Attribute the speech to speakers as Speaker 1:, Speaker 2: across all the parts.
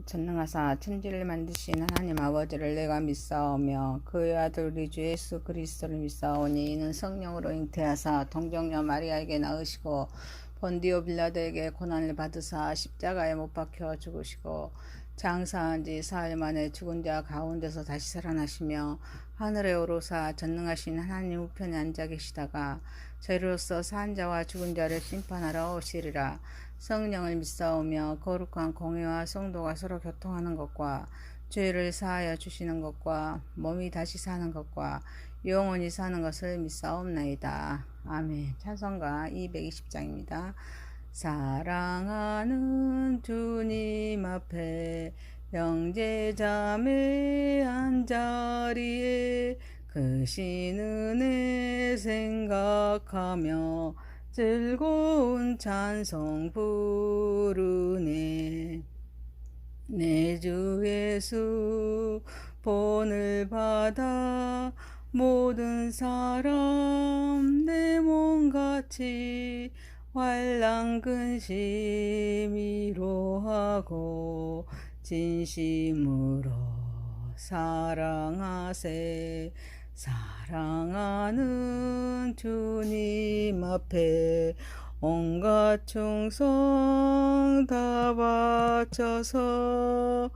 Speaker 1: 전능하사 천지를 만드신 하나님 아버지를 내가 믿사오며 그의 아들 우리 주 예수 그리스도를 믿사오니 이는 성령으로 잉태하사 동정녀 마리아에게 낳으시고 본디오 빌라도에게 고난을 받으사 십자가에 못 박혀 죽으시고 장사한 지 사흘 만에 죽은 자 가운데서 다시 살아나시며 하늘에 오르사 전능하신 하나님 우편에 앉아 계시다가 저희로서 산 자와 죽은 자를 심판하러 오시리라. 성령을 믿사오며 거룩한 공회와 성도가 서로 교통하는 것과 죄를 사하여 주시는 것과 몸이 다시 사는 것과 영원히 사는 것을 믿사옵나이다. 아멘. 찬송가 220장입니다. 사랑하는 주님 앞에 형제자매 한자리에 크신 은혜 생각하며 즐거운 찬송 부르네. 내 주 예수 본을 받아 모든 사람 내 몸같이 환난 근심 위로하고 진심으로 사랑하세. 사랑하는 주님 앞에 온갖 충성 다 바쳐서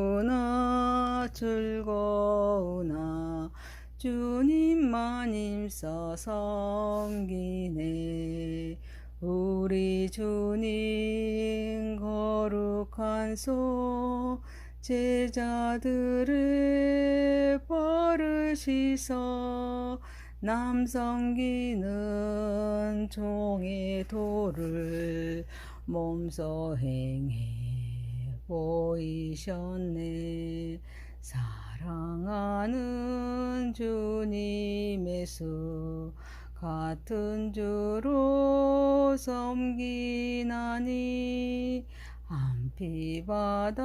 Speaker 1: 괴로우나 즐거우나 주님만 힘써 섬기네. 우리 주님 거룩한 손 제자들의 발을 씻어 남 섬기는 종의 도를 몸소 행해 보이셨네. 사랑하는 주님 예수 같은 주로 섬기나니 한 피바다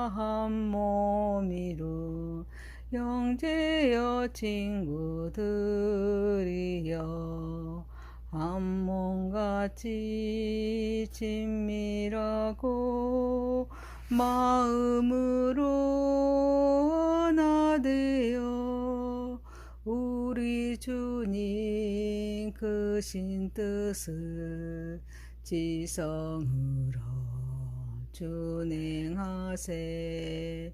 Speaker 1: 한 몸이루 형제여 친구들이여 한 몸같이 친밀하고 마음으로 하나 되어 우리 주님 크신 뜻을 지성으로 준행하세.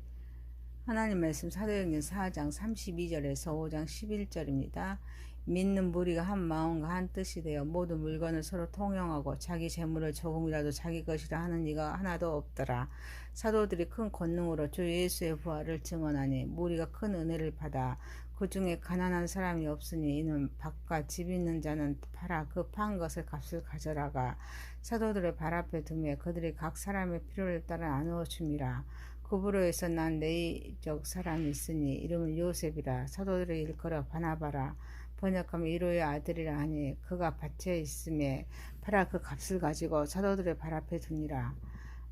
Speaker 1: 하나님 말씀 사도행전 4장 32절에서 5장 11절입니다. 믿는 무리가 한 마음과 한 뜻이 되어 모든 물건을 서로 통용하고 자기 재물을 조금이라도 자기 것이라 하는 이가 하나도 없더라. 사도들이 큰 권능으로 주 예수의 부활을 증언하니 무리가 큰 은혜를 받아 그 중에 가난한 사람이 없으니 이는 밭과 집 있는 자는 팔아 그 판 것을 값을 가져라가 사도들의 발 앞에 두며 그들이 각 사람의 필요를 따라 나누어 줌이라. 구브로에서 난 레이족 사람이 있으니 이름은 요셉이라. 사도들의 일컬어 바나바라. 번역하면 이로의 아들이라 하니 그가 밭에 있음에 팔아 그 값을 가지고 사도들의 발 앞에 두니라.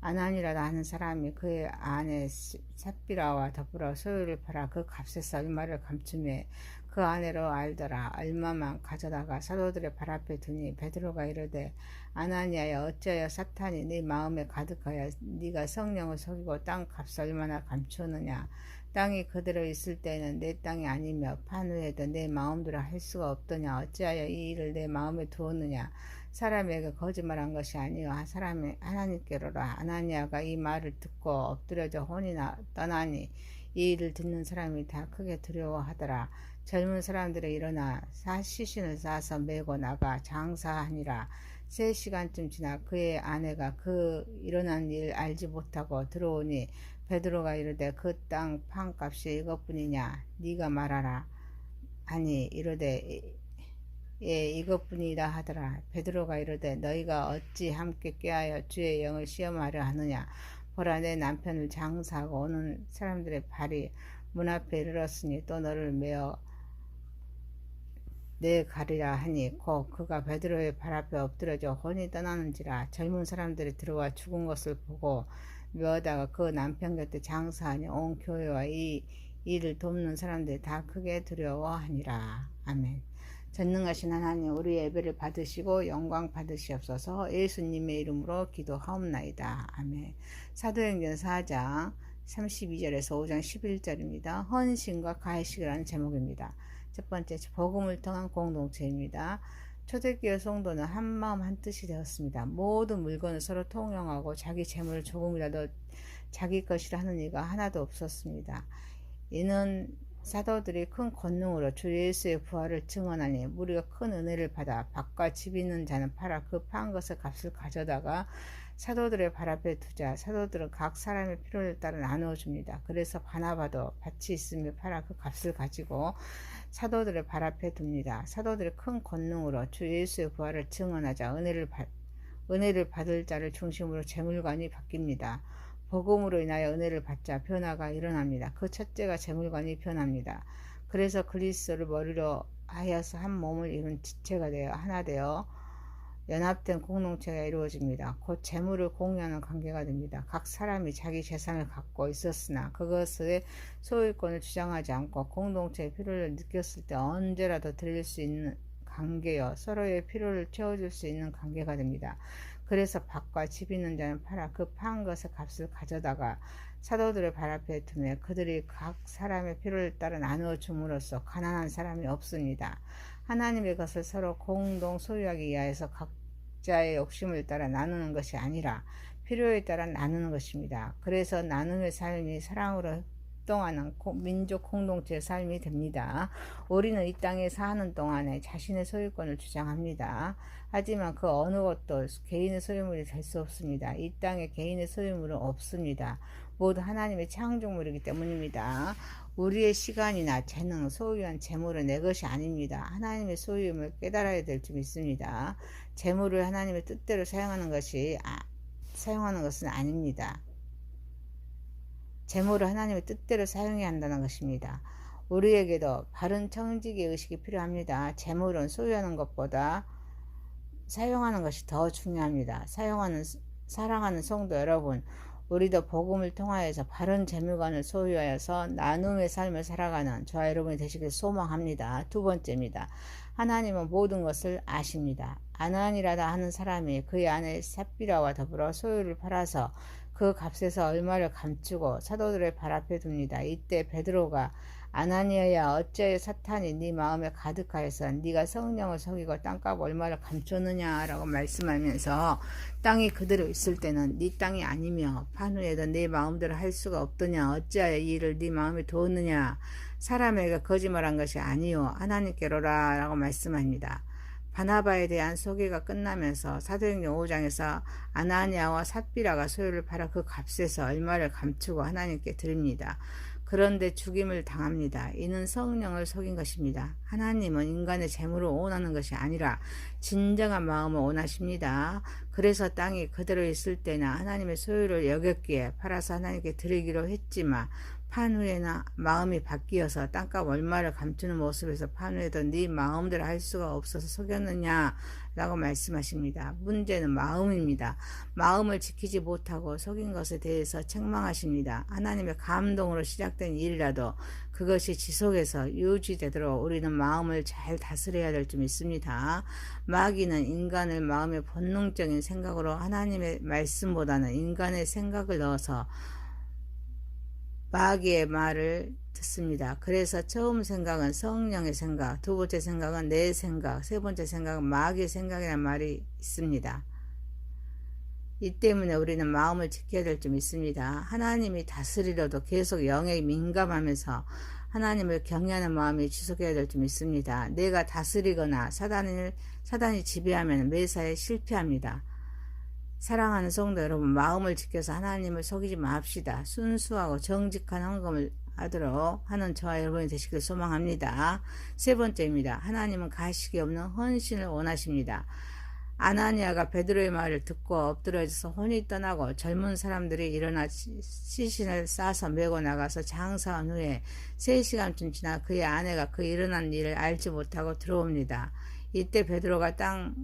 Speaker 1: 아나니라 하는 사람이 그의 아내 삽비라와 더불어 소유를 팔아 그 값에서 얼마를 감추매 그 아내로 알더라. 얼마만 가져다가 사도들의 발 앞에 두니 베드로가 이르되 아나니아여 어찌하여 사탄이 네 마음에 가득하여 네가 성령을 속이고 땅 값을 얼마나 감추느냐. 땅이 그대로 있을 때에는 내 땅이 아니며 판 후에도 내 마음대로 할 수가 없더냐. 어찌하여 이 일을 내 마음에 두었느냐. 사람에게 거짓말한 것이 아니요 사람이 하나님께로라. 아나니아가 이 말을 듣고 엎드려져 혼이 떠나니 이 일을 듣는 사람이 다 크게 두려워하더라. 젊은 사람들이 일어나 시신을 싸서 메고 나가 장사하니라. 3시간쯤 지나 그의 아내가 그 일어난 일 알지 못하고 들어오니 베드로가 이르되 그 땅 판값이 이것뿐이냐. 네가 말하라 하니 이르되 예 이것뿐이다 하더라. 베드로가 이르되 너희가 어찌 함께 꾀하여 주의 영을 시험하려 하느냐. 보라 내 남편을 장사하고 오는 사람들의 발이 문 앞에 이르렀으니 또 너를 메어 내 가리라 하니 곧 그가 베드로의 발 앞에 엎드려져 혼이 떠나는지라. 젊은 사람들이 들어와 죽은 것을 보고 묘하다가 그 남편 곁에 장사하니 온 교회와 이 일을 돕는 사람들이 다 크게 두려워하니라. 아멘. 전능하신 하나님, 우리 예배를 받으시고 영광 받으시옵소서. 예수님의 이름으로 기도하옵나이다. 아멘. 사도행전 4장 32절에서 5장 11절입니다. 헌신과 가해식이라는 제목입니다. 첫 번째, 복음을 통한 공동체입니다. 초대교회 성도는 한마음 한뜻이 되었습니다. 모든 물건을 서로 통용하고 자기 재물을 조금이라도 자기 것이라 하는 이가 하나도 없었습니다. 이는 사도들이 큰 권능으로 주 예수의 부활을 증언하니 무리가 큰 은혜를 받아 밭과 집 있는 자는 팔아 그 판 것의 값을 가져다가 사도들의 발 앞에 두자. 사도들은 각 사람의 필요를 따라 나누어 줍니다. 그래서 바나바도 밭이 있으며 팔아 그 값을 가지고 사도들의 발 앞에 둡니다. 사도들의 큰 권능으로 주 예수의 부활을 증언하자 은혜를 받을 자를 중심으로 재물관이 바뀝니다. 복음으로 인하여 은혜를 받자 변화가 일어납니다. 그 첫째가 재물관이 변합니다. 그래서 그리스도를 머리로 하여서 한 몸을 이룬 지체가 되어 하나 되어 연합된 공동체가 이루어집니다. 곧 재물을 공유하는 관계가 됩니다. 각 사람이 자기 재산을 갖고 있었으나 그것의 소유권을 주장하지 않고 공동체의 필요를 느꼈을 때 언제라도 드릴 수 있는 관계여 서로의 필요를 채워줄 수 있는 관계가 됩니다. 그래서 밭과 집 있는 자는 팔아 그 판 것의 값을 가져다가 사도들의 발 앞에 두며 그들이 각 사람의 필요를 따라 나누어 줌으로써 가난한 사람이 없습니다. 하나님의 것을 서로 공동 소유하기 위하여서 각자의 욕심을 따라 나누는 것이 아니라 필요에 따라 나누는 것입니다. 그래서 나눔의 삶이 사랑으로 동안은 민족 공동체의 삶이 됩니다. 우리는 이 땅에 사는 동안에 자신의 소유권을 주장합니다. 하지만 그 어느 것도 개인의 소유물이 될 수 없습니다. 이 땅에 개인의 소유물은 없습니다. 모두 하나님의 창조물이기 때문입니다. 우리의 시간이나 재능, 소유한 재물은 내 것이 아닙니다. 하나님의 소유임을 깨달아야 될 줄 믿습니다. 재물을 하나님의 뜻대로 사용하는 것은 아닙니다. 재물을 하나님의 뜻대로 사용해야 한다는 것입니다. 우리에게도 바른 청지기 의식이 필요합니다. 재물은 소유하는 것보다 사용하는 것이 더 중요합니다. 사랑하는 성도 여러분, 우리도 복음을 통하여서 바른 재물관을 소유하여서 나눔의 삶을 살아가는 저와 여러분이 되시길 소망합니다. 두 번째입니다. 하나님은 모든 것을 아십니다. 아나니라다 하는 사람이 그의 아내 삽비라와 더불어 소유를 팔아서 그 값에서 얼마를 감추고 사도들의 발 앞에 둡니다. 이때 베드로가 아나니아야, 어찌하여 사탄이 네 마음에 가득하여서 네가 성령을 속이고 땅값 얼마를 감췄느냐라고 말씀하면서 땅이 그대로 있을 때는 네 땅이 아니며 판 후에도 네 마음대로 할 수가 없더냐. 어찌하여 이 일을 네 마음에 두었느냐. 사람에게 거짓말한 것이 아니요 하나님께로라 라고 말씀합니다. 바나바에 대한 소개가 끝나면서 사도행전 5장에서 아나니아와 삽비라가 소유를 팔아 그 값에서 얼마를 감추고 하나님께 드립니다. 그런데 죽임을 당합니다. 이는 성령을 속인 것입니다. 하나님은 인간의 재물을 원하는 것이 아니라 진정한 마음을 원하십니다. 그래서 땅이 그대로 있을 때나 하나님의 소유를 여겼기에 팔아서 하나님께 드리기로 했지만 판 후에는 마음이 바뀌어서 땅값 얼마를 감추는 모습에서 판 후에도 네 마음대로 할 수가 없어서 속였느냐 라고 말씀하십니다. 문제는 마음입니다. 마음을 지키지 못하고 속인 것에 대해서 책망하십니다. 하나님의 감동으로 시작된 일이라도 그것이 지속해서 유지되도록 우리는 마음을 잘 다스려야 될 줄 믿습니다. 마귀는 인간의 마음의 본능적인 생각으로 하나님의 말씀보다는 인간의 생각을 넣어서 마귀의 말을 듣습니다. 그래서 처음 생각은 성령의 생각, 두 번째 생각은 내 생각, 세 번째 생각은 마귀의 생각이라는 말이 있습니다. 이 때문에 우리는 마음을 지켜야 될 줄 믿습니다. 하나님이 다스리려도 계속 영에 민감하면서 하나님을 경외하는 마음이 지속해야 될 줄 믿습니다. 내가 다스리거나 사단이 지배하면 매사에 실패합니다. 사랑하는 성도 여러분, 마음을 지켜서 하나님을 속이지 맙시다. 순수하고 정직한 헌금을 하도록 하는 저와 여러분이 되시길 소망합니다. 세 번째입니다. 하나님은 가식이 없는 헌신을 원하십니다. 아나니아가 베드로의 말을 듣고 엎드려져서 혼이 떠나고 젊은 사람들이 일어나 시신을 싸서 메고 나가서 장사한 후에 3시간쯤 지나 그의 아내가 그 일어난 일을 알지 못하고 들어옵니다. 이때 베드로가 땅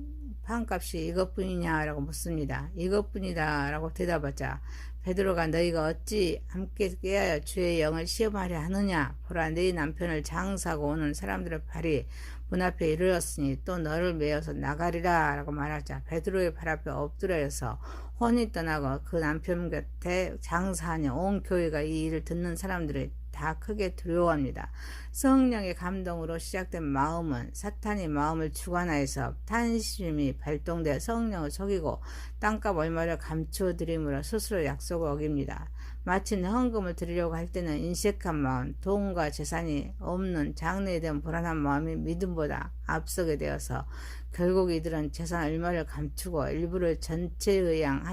Speaker 1: 판값이 이것뿐이냐 라고 묻습니다. 이것뿐이다 라고 대답하자 베드로가 너희가 어찌 함께 깨하여 주의 영을 시험하려 하느냐. 보라 네 남편을 장사하고 오는 사람들의 발이 문 앞에 이르렀으니 또 너를 메어서 나가리라 라고 말하자 베드로의 발 앞에 엎드려서 혼이 떠나고 그 남편 곁에 장사하니 온 교회가 이 일을 듣는 사람들이 다 크게 두려워합니다. 성령의 감동으로 시작된 마음은 사탄이 마음을 주관하여서 탐심이 발동되어 성령을 속이고 땅값 얼마를 감추어 드림으로 스스로 약속을 어깁니다. 마침 헌금을 드리려고 할 때는 인색한 마음, 돈과 재산이 없는 장래에 대한 불안한 마음이 믿음보다 앞서게 되어서 결국 이들은 재산 얼마를 감추고 일부를 전체에 의한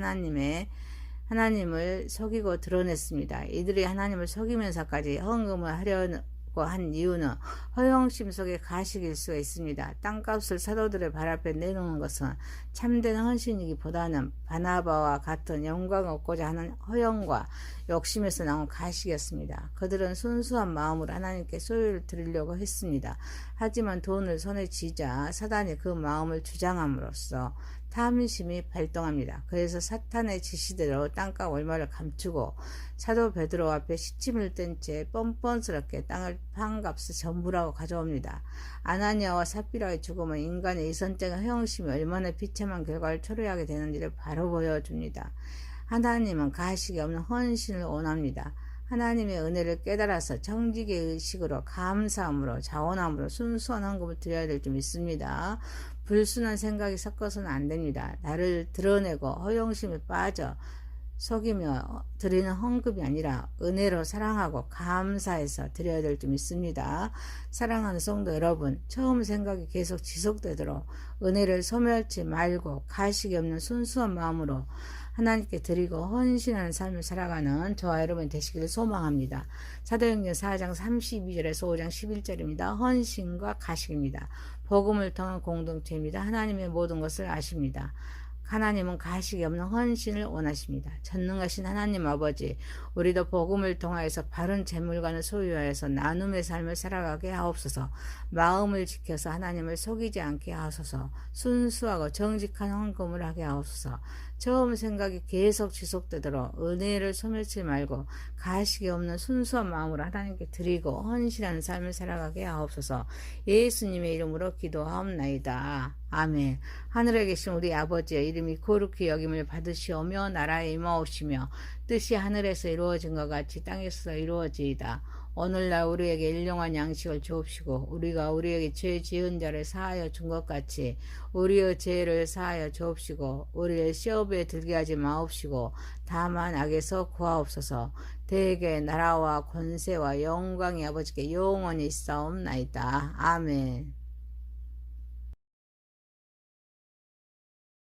Speaker 1: 하나님을 속이고 드러냈습니다. 이들이 하나님을 속이면서까지 헌금을 하려고 한 이유는 허영심 속의 가식일 수가 있습니다. 땅값을 사도들의 발 앞에 내놓는 것은 참된 헌신이기보다는 바나바와 같은 영광을 얻고자 하는 허영과 욕심에서 나온 가식이었습니다. 그들은 순수한 마음으로 하나님께 소유를 드리려고 했습니다. 하지만 돈을 손에 쥐자 사단이 그 마음을 주장함으로써 탐심이 발동합니다. 그래서 사탄의 지시대로 땅값 얼마를 감추고 사도 베드로 앞에 시침을 뗀 채 뻔뻔스럽게 땅을 판값을 전부라고 가져옵니다. 아나니아와 삽비라의 죽음은 인간의 이선적인 허영심이 얼마나 비참한 결과를 초래하게 되는지를 바로 보여줍니다. 하나님은 가식이 없는 헌신을 원합니다. 하나님의 은혜를 깨달아서 정직의 의식으로 감사함으로 자원함으로 순수한 헌금을 드려야 될 줄 믿습니다. 불순한 생각이 섞어서는 안 됩니다. 나를 드러내고 허영심에 빠져 속이며 드리는 헌금이 아니라 은혜로 사랑하고 감사해서 드려야 될 줄 믿습니다. 사랑하는 성도 여러분, 처음 생각이 계속 지속되도록 은혜를 소멸치 말고 가식이 없는 순수한 마음으로 하나님께 드리고 헌신하는 삶을 살아가는 저와 여러분 되시기를 소망합니다. 사도행전 4장 32절에서 5장 11절입니다. 헌신과 가식입니다. 복음을 통한 공동체입니다. 하나님의 모든 것을 아십니다. 하나님은 가식이 없는 헌신을 원하십니다. 전능하신 하나님 아버지, 우리도 복음을 통하여서 바른 재물관을 소유하여서 나눔의 삶을 살아가게 하옵소서. 마음을 지켜서 하나님을 속이지 않게 하소서. 순수하고 정직한 헌금을 하게 하옵소서. 처음 생각이 계속 지속되도록 은혜를 소멸치 말고 가식이 없는 순수한 마음으로 하나님께 드리고 헌신하는 삶을 살아가게 하옵소서. 예수님의 이름으로 기도하옵나이다. 아멘. 하늘에 계신 우리 아버지의 이름이 거룩히 여김을 받으시오며 나라에 임하옵시며 뜻이 하늘에서 이루어진 것 같이 땅에서 이루어지이다. 오늘날 우리에게 일용할 양식을 주옵시고 우리가 우리에게 죄 지은 자를 사하여 준 것 같이 우리의 죄를 사하여 주옵시고 우리를 시험에 들게 하지 마옵시고 다만 악에서 구하옵소서. 대개 나라와 권세와 영광이 아버지께 영원히 있사옵나이다. 아멘.